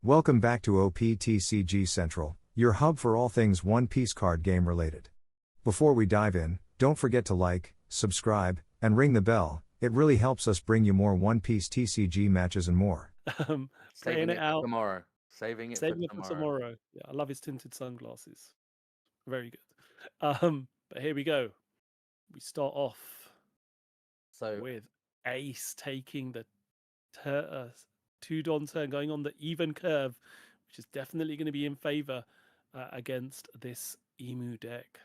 Welcome back to OPTCG Central, your hub for all things One Piece card game related. Before we dive in, don't forget to like, subscribe, and ring the bell. It really helps us bring you more One Piece TCG matches and more. Playing Saving it it for out, tomorrow. Saving it for saving it for tomorrow. tomorrow. Yeah, I love his tinted sunglasses. Very good. But here we go. We start off So with Ace taking the two Don turn, going on the even curve, which is definitely going to be in favor against this Emu deck.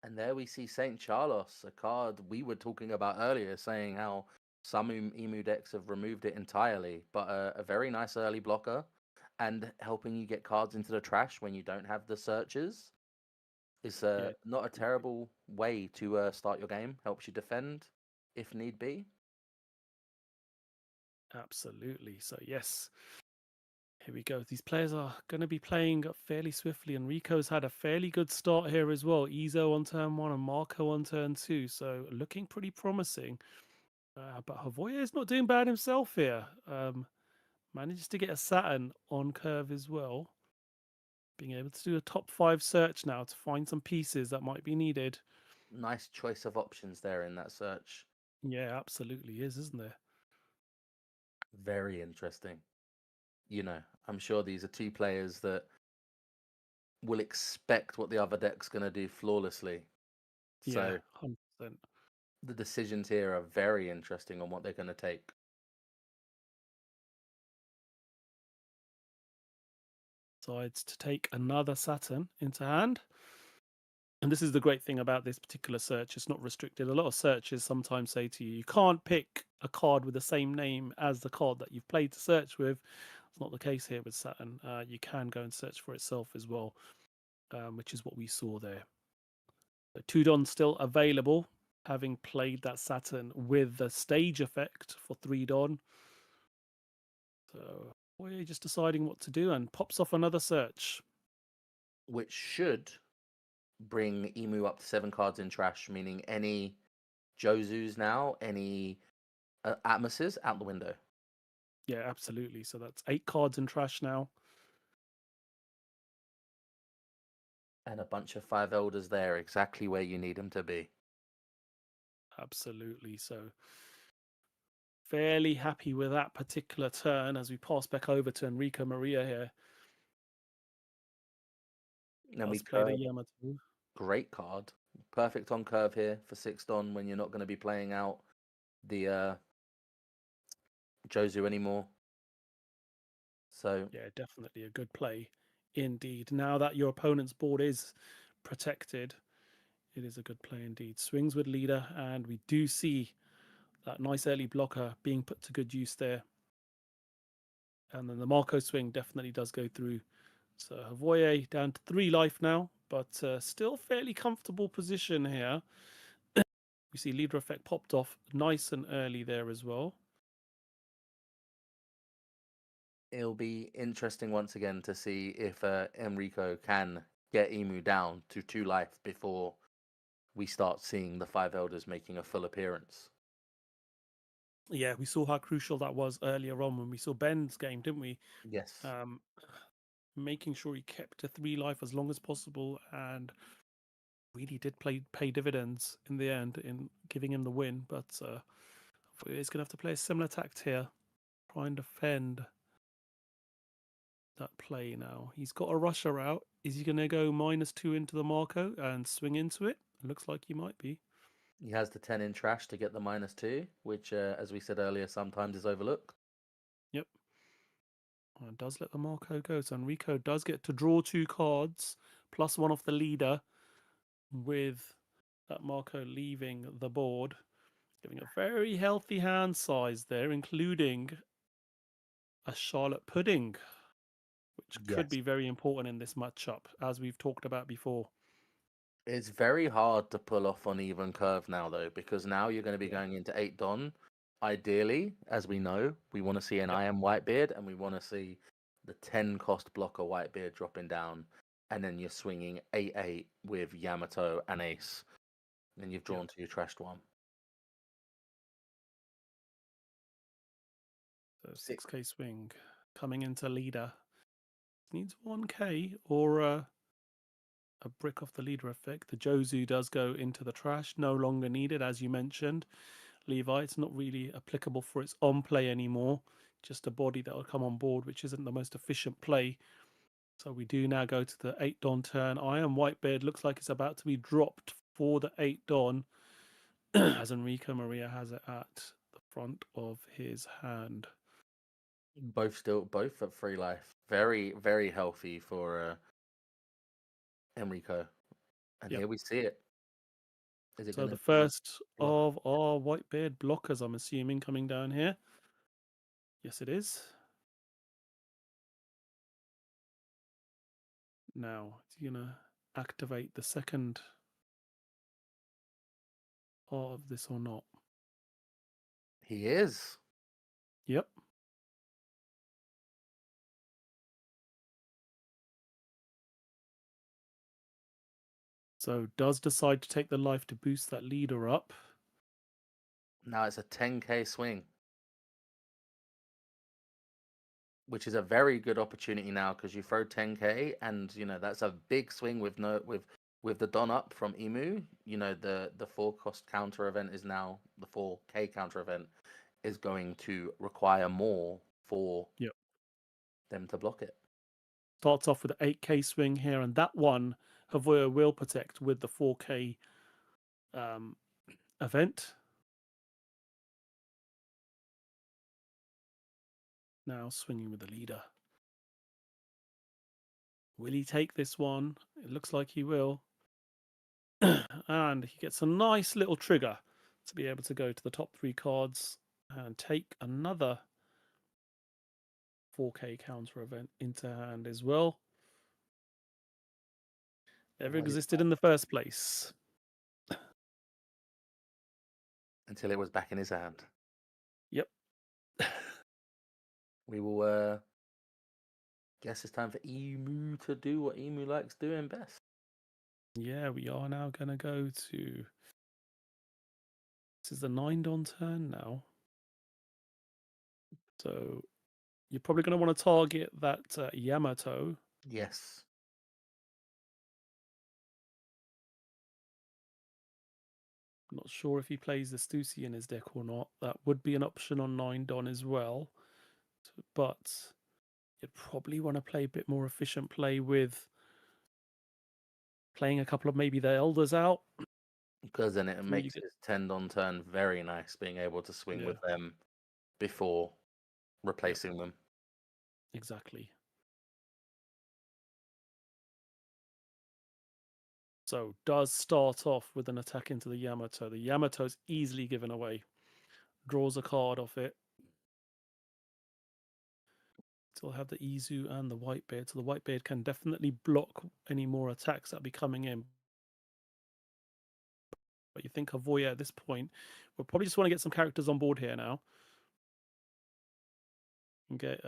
and there we see Saint Charlos, a card we were talking about earlier, saying how some emu decks have removed it entirely, but a very nice early blocker and helping you get cards into the trash when you don't have the searches is Yeah, not a terrible way to start your game. Helps you defend if need be. absolutely. So yes, here we go. These players are going to be playing fairly swiftly. Enrico's had a fairly good start here as well. Izo on turn 1 and Marco on turn 2. So looking pretty promising. But Hrvoje is not doing bad himself here. Manages to get a Saturn on curve as well. Being able to do a top 5 search now to find some pieces that might be needed. Nice choice of options there in that search. Yeah, absolutely is, isn't there? Very interesting. I'm sure these are two players that will expect what the other deck's going to do flawlessly. Yeah, So 100%. the decisions here are very interesting on what they're going to take. Decides to take another Saturn into hand. And this is the great thing about this particular search. It's not restricted. A lot of searches sometimes say to you, you can't pick a card with the same name as the card that you've played to search with. It's not the case here with Saturn. You can go and search for itself as well, which is what we saw there. So Tudon still available, having played that Saturn with the stage effect for 3 Don. So we're just deciding what to do and pops off another search. Which should bring Emu up to 7 cards in trash, meaning any Josus now, any Atmoses out the window. Yeah, absolutely. So that's 8 cards in trash now. And a bunch of 5 Elders there, exactly where you need them to be. Absolutely. So fairly happy with that particular turn as we pass back over to Enrico Maria here. And we Does play the curve, Yamato. great card. Perfect on curve here for 6 Don when you're not going to be playing out the Josu anymore. So Yeah, definitely a good play indeed. Now that your opponent's board is protected, it is a good play indeed. Swings with leader, and we do see that nice early blocker being put to good use there. And then the Marco swing definitely does go through. So Hrvoje down to 3 life now, but still fairly comfortable position here. We see leader effect popped off nice and early there as well. it'll be interesting once again to see if Enrico can get Emu down to 2 life before we start seeing the 5 Elders making a full appearance. Yeah, we saw how crucial that was earlier on when we saw Ben's game, didn't we? Yes. Making sure he kept to 3 life as long as possible and really did pay dividends in the end in giving him the win. But he's going to have to play a similar tact here. Try and defend that play now. He's got a rusher out. Is he going to go -2 into the Marco and swing into it? Looks like he might be. He has the 10 in trash to get the -2, which, as we said earlier, sometimes is overlooked. Yep. And does let the Marco go. So Enrico does get to draw 2 cards, plus 1 off the leader, with that Marco leaving the board. Giving a very healthy hand size there, including a Charlotte Pudding, which could Yes. be very important in this matchup, as we've talked about before. It's very hard to pull off on even curve now, though, because now you're going to be Yeah. going into 8 Don. Ideally, as we know, we want to see an Yep. IM Whitebeard and we want to see the 10 cost blocker Whitebeard dropping down. And then you're swinging 8/8 with Yamato and Ace. And you've Yep. drawn to your trashed one. So 6k swing coming into leader. Needs 1k or a brick off the leader effect. The Jozu does go into the trash, no longer needed, as you mentioned. Levi, it's not really applicable for its on play anymore. Just a body that will come on board, which isn't the most efficient play. So we do now go to the 8 Don turn. Iron Whitebeard looks like it's about to be dropped for the 8 Don, as Enrico Maria has it at the front of his hand. Both at 3 life. Very, very healthy for Enrico. And Yep. here we see it. Is it So going the to first of our Whitebeard blockers, I'm assuming, coming down here. Yes, it is. Now, is he going to activate the second part of this or not? He is. Yep. So does decide to take the life to boost that leader up. Now it's a 10k swing, which is a very good opportunity now because you throw 10k and that's a big swing with the Don up from Emu. The 4 cost counter event is now the 4k counter event is going to require more for them to block it. Starts off with an 8k swing here, and that one Hrvoje will protect with the 4k event. Now swinging with the leader. Will he take this one? It looks like he will. And he gets a nice little trigger to be able to go to the top 3 cards and take another 4k counter event into hand as well. Never existed in the first place. Until it was back in his hand. Yep. We will guess it's time for Emu to do what Emu likes doing best. Yeah, we are now going to go to... This is the 9 Don turn now. So you're probably going to want to target that Yamato. Yes. Not sure if he plays the Stussy in his deck or not. That would be an option on 9 Don as well. But you'd probably want to play a bit more efficient play with playing a couple of maybe the Elders out. Because then it makes his 10 Don turn very nice, being able to swing with them before replacing them. Exactly. So does start off with an attack into the Yamato. The Yamato is easily given away. Draws a card off it. Still have the Izu and the Whitebeard. So the Whitebeard can definitely block any more attacks that be coming in. But you think Hrvoje at this point, we'll probably just want to get some characters on board here now. And get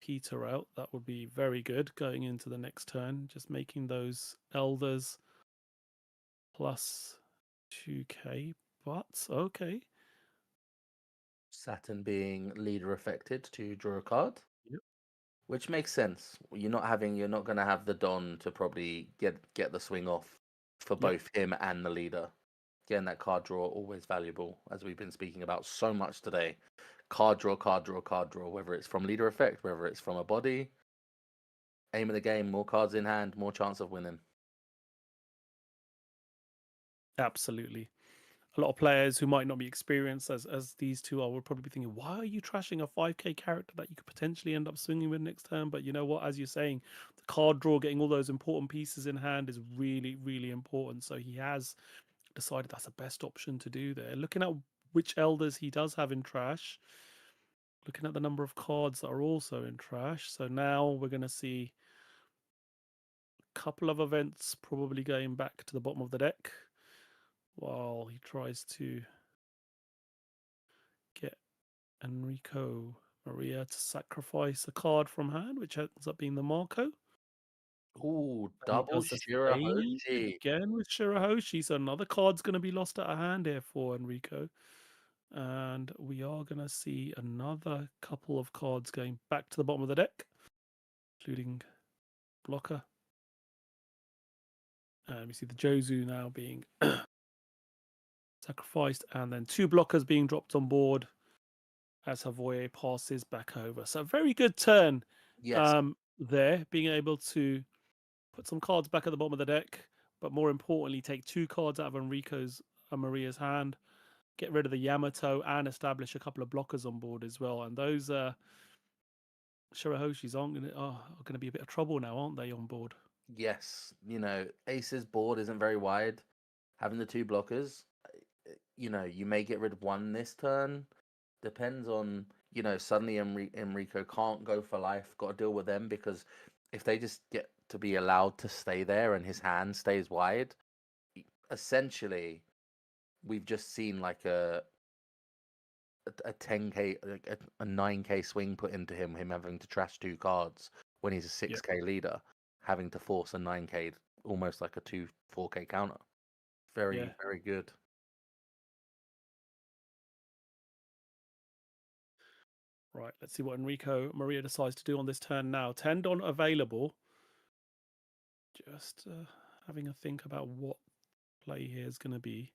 Peter out. That would be very good going into the next turn. Just making those Elders plus 2k. But okay. Saturn being leader affected to draw a card. Yep. Which makes sense. You're not going to have the Don to probably get the swing off for both him and the leader. Getting that card draw always valuable, as we've been speaking about so much today. Card draw, whether it's from leader effect, whether it's from a body. Aim of the game, more cards in hand, more chance of winning. Absolutely. A lot of players who might not be experienced as these two are will probably be thinking, why are you trashing a 5k character that you could potentially end up swinging with next turn? But you know what, as you're saying, the card draw, getting all those important pieces in hand is really, really important. So he has decided that's the best option to do there. Looking at which Elders he does have in trash, looking at the number of cards that are also in trash. So now we're going to see a couple of events probably going back to the bottom of the deck while he tries to get Enrico Maria to sacrifice a card from hand, which ends up being the Marco. Ooh, double Shirahoshi. Again with Shirahoshi. So another card's going to be lost out of hand here for Enrico. And we are going to see another couple of cards going back to the bottom of the deck. including blocker. And we see the Jozu now being sacrificed, and then 2 blockers being dropped on board as Hrvoje passes back over. So a very good turn Yes. there, being able to put some cards back at the bottom of the deck, but more importantly, take 2 cards out of Enrico's and Maria's hand, get rid of the Yamato, and establish a couple of blockers on board as well. And those Shirahoshis are going to be a bit of trouble now, aren't they, on board? Yes. You know, Ace's board isn't very wide. Having the 2 blockers, you know, you may get rid of one this turn. Depends on, you know, suddenly Enrico can't go for life. Got to deal with them, because if they just get to be allowed to stay there and his hand stays wide, essentially, we've just seen like a 10k, like a 9k swing put into him having to trash 2 cards when he's a 6k leader, having to force a 9k, almost like a 4k counter. Very good. Right, let's see what Enrico Maria decides to do on this turn now. 10 Don available. Just having a think about what play here is going to be.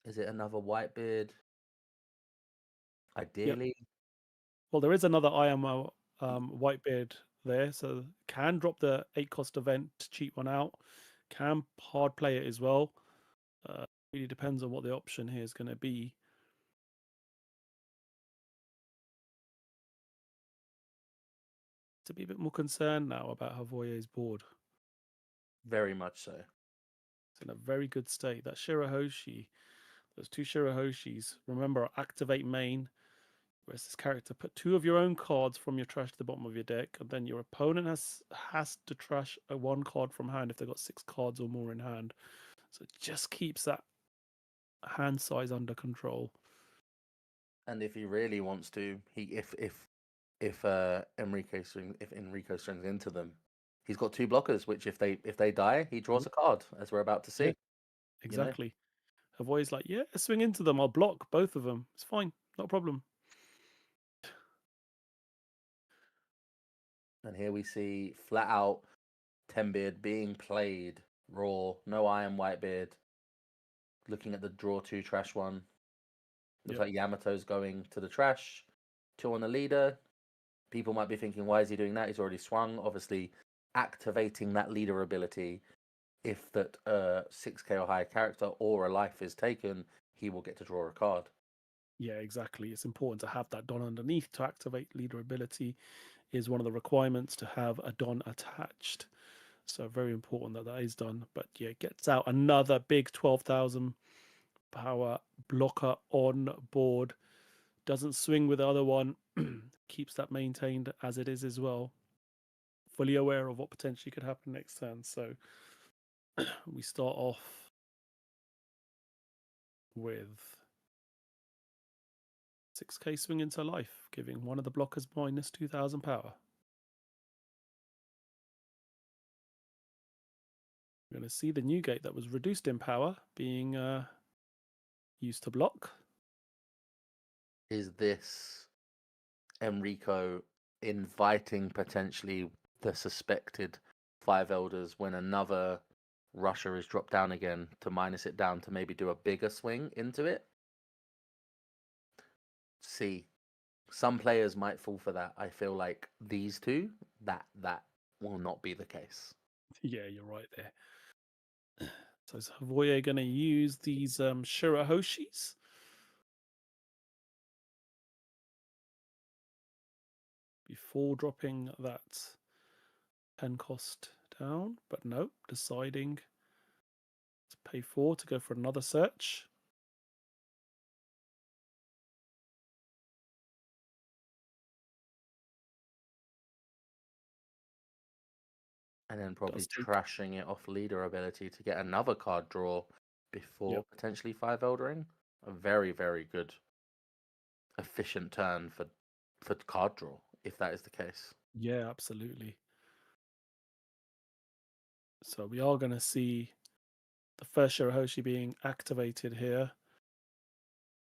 Is it another Whitebeard? Ideally. Yep. Well, there is another IMO Whitebeard there, so can drop the 8-cost event to cheat one out. Can hard play it as well. Really depends on what the option here is going to be. To be a bit more concerned now about Hrvoje's board. Very much so. It's in a very good state. That Shirahoshi, those 2 Shirahoshis, remember, activate main. Whereas this character, put 2 of your own cards from your trash to the bottom of your deck, and then your opponent has to trash a 1 card from hand if they've got 6 cards or more in hand. So it just keeps that hand size under control. And if he really wants to, if Enrico swings into them, he's got 2 blockers, which if they die, he draws a card, as we're about to see. Yeah, exactly. Hrvoje's like, yeah, swing into them. I'll block both of them. It's fine, not a problem. And here we see flat out 10-beard being played raw, no Iron Whitebeard. Looking at the draw 2 trash one. Looks like Yamato's going to the trash. 2 on the leader. People might be thinking, why is he doing that? He's already swung. Obviously, activating that leader ability. If that 6k or higher character or a life is taken, he will get to draw a card. Yeah, exactly. It's important to have that Don underneath to activate leader ability. Is one of the requirements to have a Don attached. So very important that is done. But yeah, gets out another big 12,000 power blocker on board. Doesn't swing with the other one. Keeps that maintained as it is as well. Fully aware of what potentially could happen next turn. So we start off with 6k swing into life, giving one of the blockers minus 2,000 power. We're going to see the new gate that was reduced in power being used to block. Is this Enrico inviting potentially the suspected 5 elders when another rusher is dropped down again to minus it down to maybe do a bigger swing into it? See, some players might fall for that. I feel like these 2, that will not be the case. Yeah, you're right there. So is Hrvoje going to use these Shirahoshis? Before dropping that 10 cost down, but no, deciding to pay 4 to go for another search. And then probably trashing it off leader ability to get another card draw before potentially 5 eldering. A very, very good, efficient turn for card draw, if that is the case. Yeah, absolutely. So we are going to see the first Shirahoshi being activated here.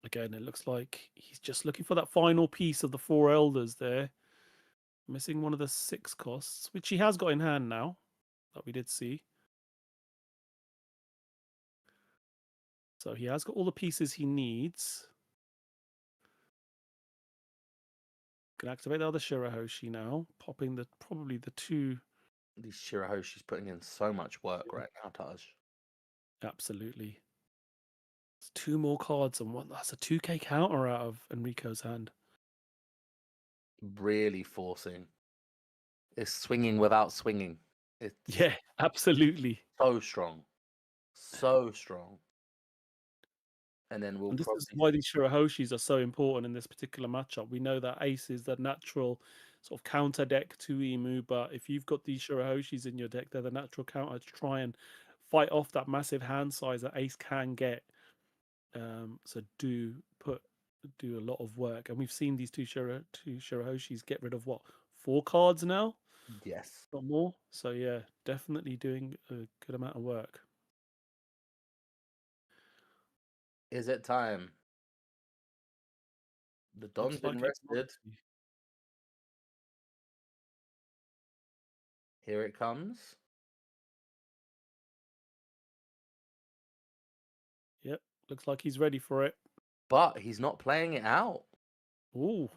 Again, it looks like he's just looking for that final piece of the 4 elders there. Missing one of the 6 costs, which he has got in hand now, that we did see. So he has got all the pieces he needs. Can activate the other Shirahoshi now, popping probably the 2. These Shirahoshi's putting in so much work right now, Taj. Absolutely. It's 2 more cards and one. That's a 2k counter out of Enrico's hand. Really forcing. It's swinging without swinging. It's Yeah, absolutely. so strong. So strong. And then we'll And this probably is why these Shirahoshis are so important in this particular matchup. We know that Ace is the natural sort of counter deck to Emu, but if you've got these Shirahoshis in your deck, they're the natural counter to try and fight off that massive hand size that Ace can get. So do a lot of work. And we've seen these two Shirahoshis get rid of what, 4 cards now? yes. Not more. So yeah, definitely doing a good amount of work. Is it time? The Don's Looks like been it might rested. be. Here it comes. Yep, looks like he's ready for it. But he's not playing it out. Ooh,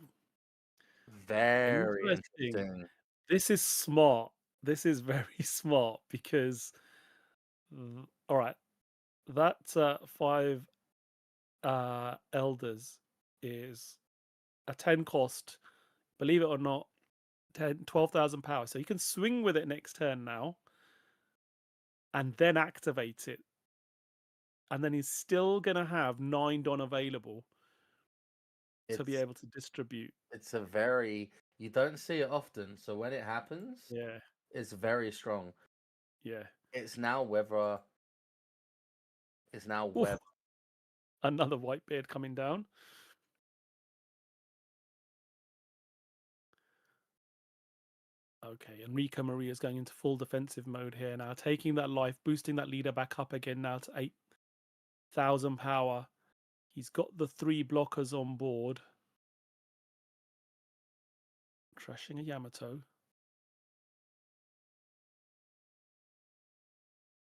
Very interesting. interesting. This is smart. This is very smart because, all right, that 5 elders is a 10 cost. Believe it or not, 12,000 power. So you can swing with it next turn now, and then activate it, and then he's still gonna have 9 Don available to be able to distribute. It's a very, you don't see it often. So when it happens, Yeah, it's very strong. yeah. It's now whether. Oof, another Whitebeard coming down. Okay, Enrico Maria is going into full defensive mode here now, taking that life, boosting that leader back up again now to 8,000 power. He's got the 3 blockers on board. Trashing a Yamato.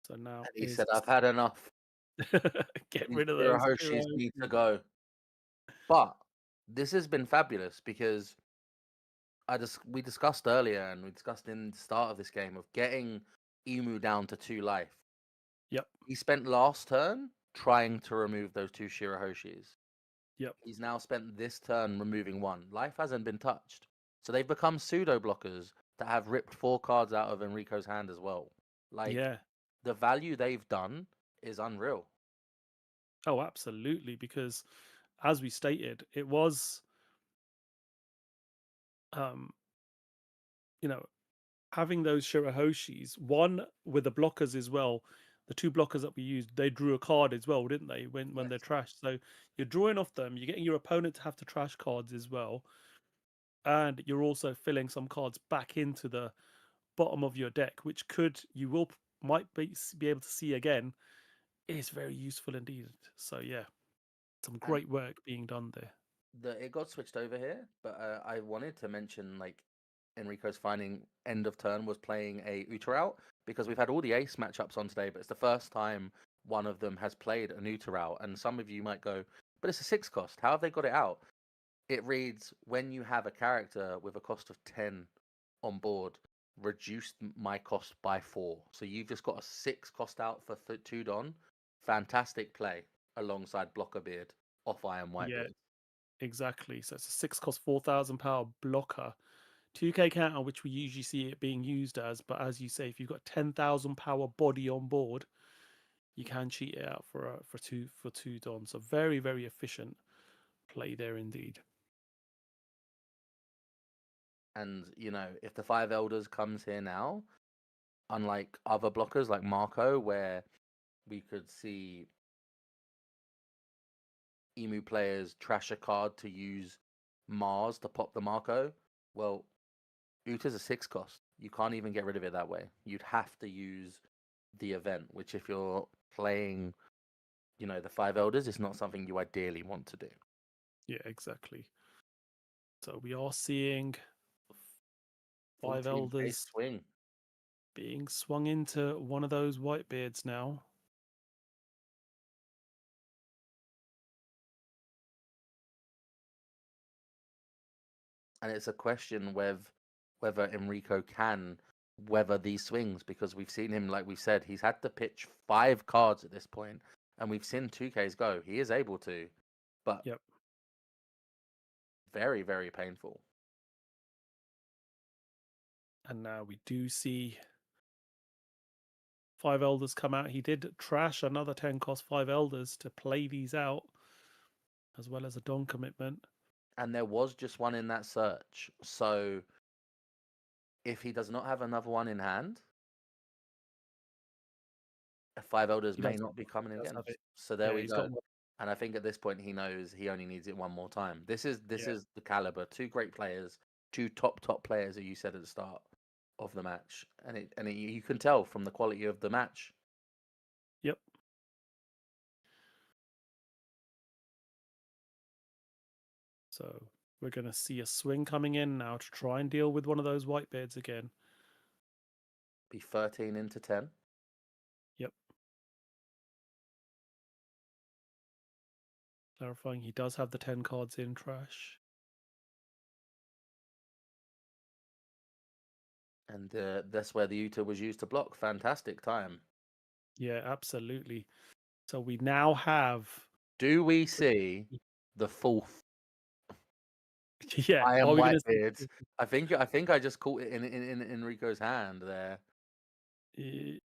So now And he said, I've had enough. get These rid of those. Hiroshis need to go. But this has been fabulous because we discussed earlier and we discussed in the start of this game of getting Emu down to 2 life. Yep. He spent last turn trying to remove those 2 Shirahoshis. Yep. He's now spent this turn removing 1. Life hasn't been touched. So they've become pseudo blockers that have ripped 4 cards out of Enrico's hand as well. Like, Yeah. the value they've done is unreal. Oh, absolutely. Because as we stated, it was, you know, having those Shirahoshis, one with the blockers as well. The 2 blockers that we used, they drew a card as well, didn't they? When Yes. they're trashed. So you're drawing off them, you're getting your opponent to have to trash cards as well. And you're also filling some cards back into the bottom of your deck, which might be able to see again, is very useful indeed. So yeah, some great work being done there. It got switched over here, but I wanted to mention like Enrico's finding end of turn was playing a Uta route because we've had all the ace matchups on today, but it's the first time one of them has played an Uta route. And some of you might go, but it's a 6 cost. How have they got it out? It reads when you have a character with a cost of 10 on board, reduce my cost by 4. So you've just got a 6 cost out for 2 Don. Fantastic play alongside Blocker Beard off Iron Whitebeard. Yeah, exactly. So it's a 6 cost 4,000 power blocker. 2k counter, which we usually see it being used as, but as you say, if you've got 10,000 power body on board, you can cheat it out for 2 Don. So very, very efficient play there indeed. And if the 5 Elders comes here now, unlike other blockers like Marco, where we could see Emu players trash a card to use Mars to pop the Marco, well, Uta's a 6 cost. You can't even get rid of it that way. You'd have to use the event, which if you're playing, the 5 Elders, it's not something you ideally want to do. Yeah, exactly. So we are seeing Five 14k elders swing. being swung into one of those Whitebeards now. And it's a question whether Enrico can weather these swings, because we've seen him, like we said, he's had to pitch 5 cards at this point, and we've seen 2Ks go. He is able to, but Yep. very, very painful. And now we do see 5 elders come out. He did trash another 10 cost 5 elders to play these out, as well as a Don commitment. And there was just one in that search. So if he does not have another one in hand, 5 elders He may does not be coming does again. have it. So there Yeah, we he's go. got one. And I think at this point he knows he only needs it one more time. This is Yeah. the caliber. 2 great players, 2 top players that you said at the start of the match, and you can tell from the quality of the match. Yep. So we're going to see a swing coming in now to try and deal with one of those Whitebeards again. Be 13 into 10. Yep. Clarifying, he does have the 10 cards in trash. And that's where the Uta was used to block. Fantastic time. Yeah, absolutely. So we now have. Do we see the fourth Yeah. Iron Are we going to Whitebeard? I think I just caught it in Enrico's hand there. see?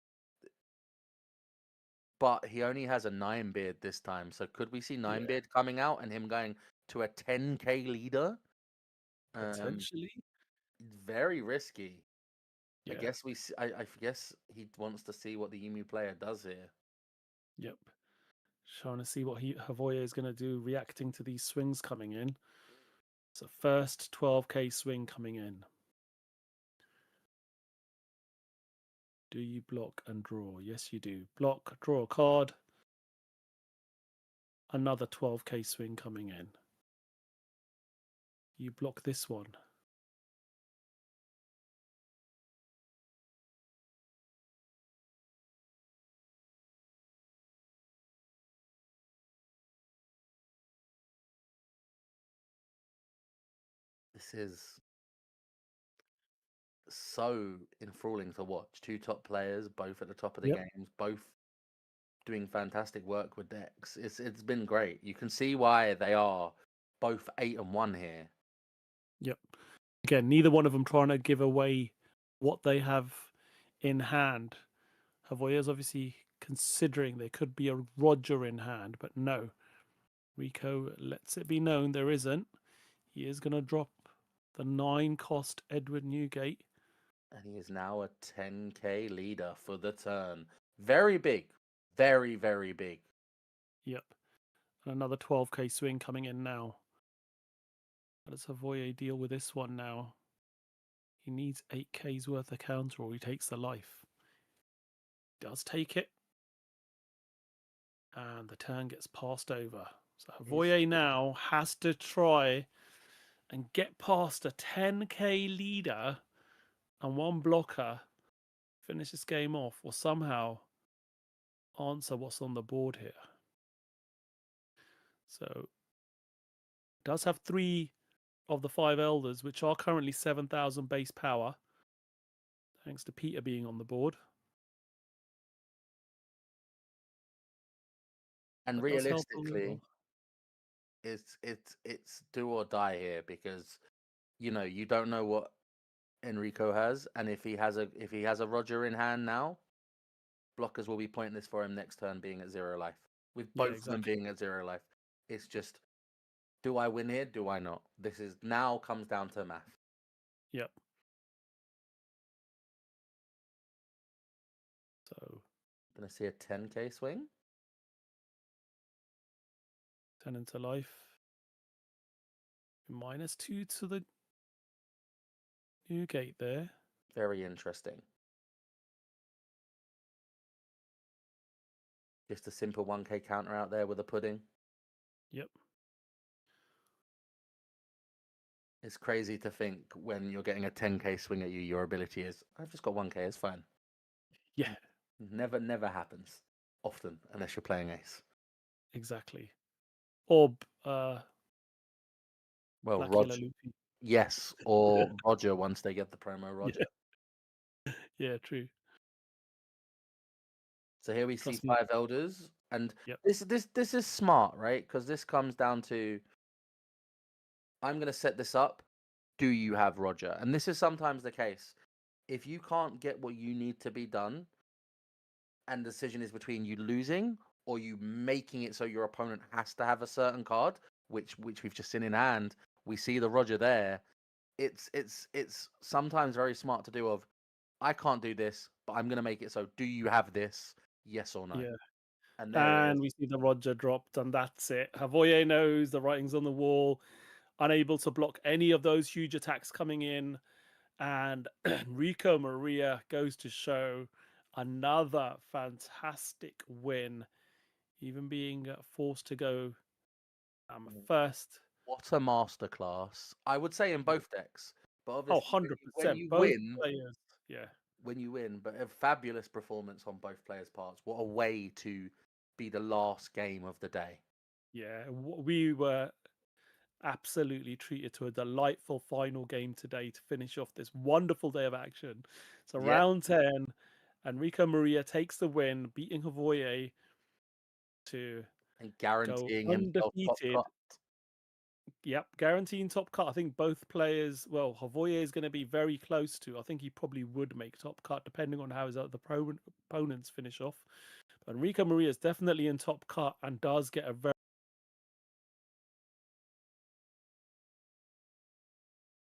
But he only has a 9 beard this time. So could we see 9 beard coming out and him going to a 10k leader? Potentially. Very risky. Yeah. I guess I guess he wants to see what the Emu player does here. Yep. Trying to see what Hrvoje is going to do, reacting to these swings coming in. So first 12k swing coming in. Do you block and draw? Yes, you do. Block, draw a card. Another 12k swing coming in. You block this one. This is so enthralling to watch. 2 top players, both at the top of the games, both doing fantastic work with decks. It's been great. You can see why they are both 8-1 here. Yep. Again, neither one of them trying to give away what they have in hand. Hrvoje is obviously considering there could be a Roger in hand, but no. Rico lets it be known there isn't. He is going to drop the 9 cost Edward Newgate. And he is now a 10k leader for the turn. Very big. Very, very big. Yep. And another 12k swing coming in now. How does Hrvoje deal with this one now? He needs 8k's worth of counter or he takes the life. Does take it. And the turn gets passed over. So Hrvoje now has to try and get past a 10k leader and 1 blocker, finish this game off, or somehow answer what's on the board here. So does have 3 of the 5 elders, which are currently 7,000 base power, thanks to Peter being on the board. And That does help a realistically, little. it's do or die here, because you don't know what Enrico has, and if he has a Roger in hand now, blockers will be pointless for him next turn, being at 0 life. With both of them being at 0 life, it's just, do I win here? Do I not? This is now comes down to math. Yep. So Gonna see a 10k swing. 10 into life. -2 to the Newgate there. Very interesting. Just a simple 1k counter out there with a pudding. Yep. It's crazy to think when you're getting a 10k swing at you, your ability is, I've just got 1k, it's fine. Yeah, Never happens often unless you're playing ace. exactly. Or Well, Black Yellow Roger, Luffy. yes, or Roger once they get the promo Roger. Yeah, true. So here we see Trust me. 5 elders, and Yep. this is smart, right? Because this comes down to, I'm gonna set this up. Do you have Roger? And this is sometimes the case. If you can't get what you need to be done, and the decision is between you losing or you making it so your opponent has to have a certain card, which we've just seen in hand, we see the Roger there. It's sometimes very smart to do of, I can't do this, but I'm gonna make it so, do you have this? Yes or no? Yeah. And there it And is. we see the Roger dropped, and that's it. Hrvoje knows the writing's on the wall, unable to block any of those huge attacks coming in. And Enrico Maria goes to show another fantastic win, even being forced to go first. What a masterclass. I would say in both decks, but Oh, obviously when 100%. you Both win, players. Yeah. but a fabulous performance on both players' parts. What a way to be the last game of the day. Yeah. We were absolutely treated to a delightful final game today to finish off this wonderful day of action. So Yeah. round 10, Enrico Maria takes the win, beating Hrvoje to And go guaranteeing himself top undefeated. cut. Yep, guaranteeing top cut. I think both players, well, Hrvoje is going to be very close to. I think he probably would make top cut depending on how his other opponents finish off. But Enrico Maria is definitely in top cut and does get a very